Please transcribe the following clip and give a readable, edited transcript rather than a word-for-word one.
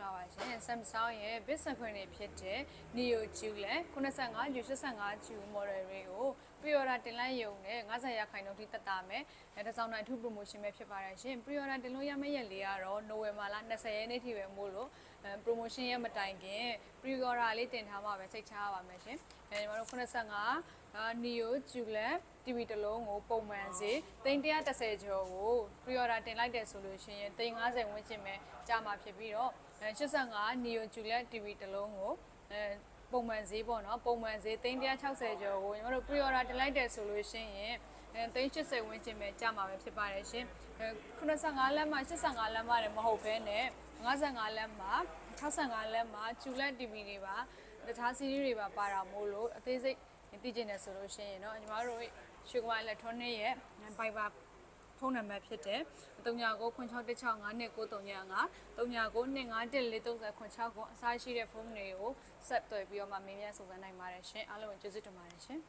လာပါရှင် Samsung ရဲ့ Bit 7 တွေဖြစ်တဲ့ Neo QLED 85 85 Q model တွေကို pre-order တင်လိုက်ရုံနဲ့50ရာခိုင်နှုန်းထိတက်တာမယ်။တစ်စောင်းတိုင်းအထူး promotion ပဲဖြစ်ပါတယ်ရှင်။ pre-order တင်လို့ရမယ့်ရက်လေးကတော့ November လ20ရက်နေ့ထိပဲမို့လို့promotion ရဲ့မတိုင်ခင် pre-order လေးတင်ထားမှာပဲစိတ်ချရပါမယ်ရှင်။ညီမတို့85 Neo QLED TV တစ်လုံးကိုပုံမှန်စေ310ကျော်ကို pre-order တင်လိုက်တယ်ဆိုလို့ရှိရင်350ဝန်းကျင်ပဲကြာမှာဖြစ်ပြီးတော့85 Neo QLED TV တစ်လုံးကိုပုံမှန်ဈေးပေါ့နော်ပုံမှန်ဈေး360ကျော်ကိုညီမတို့ pre-order တင်လိုက်တယ်ဆိုလို့ရှိရင်380ဝန်းကျင်ပဲကြာမှာပဲဖြစ်ပါတယ်ရှင်85လမ်းမှာ85လမ်းမှာလည်းမဟုတ်ဘဲနဲ့55လမ်းမှာ65လမ်းမှာ QLED TV တွေပါတခြား series တွေပါတာမို့လို့အသေးစိတ်သိကျင်တယ်ဆိုလို့ရှိရင်เนาะညီမတို့ရွှေကွာ electronic ရဲ့ Viber ဖုန်းနံပါတ်ဖြစ်တဲ့399616599395 3992514339အစားရှိတဲ့ဖုန်းတွေကိုဆက်သွယ်ပြီးတော့မှမေးမြန်းစုံစမ်းနိုင်ပါတယ်ရှင်အားလုံးကိုကျေးဇူးတင်ပါတယ်ရှင်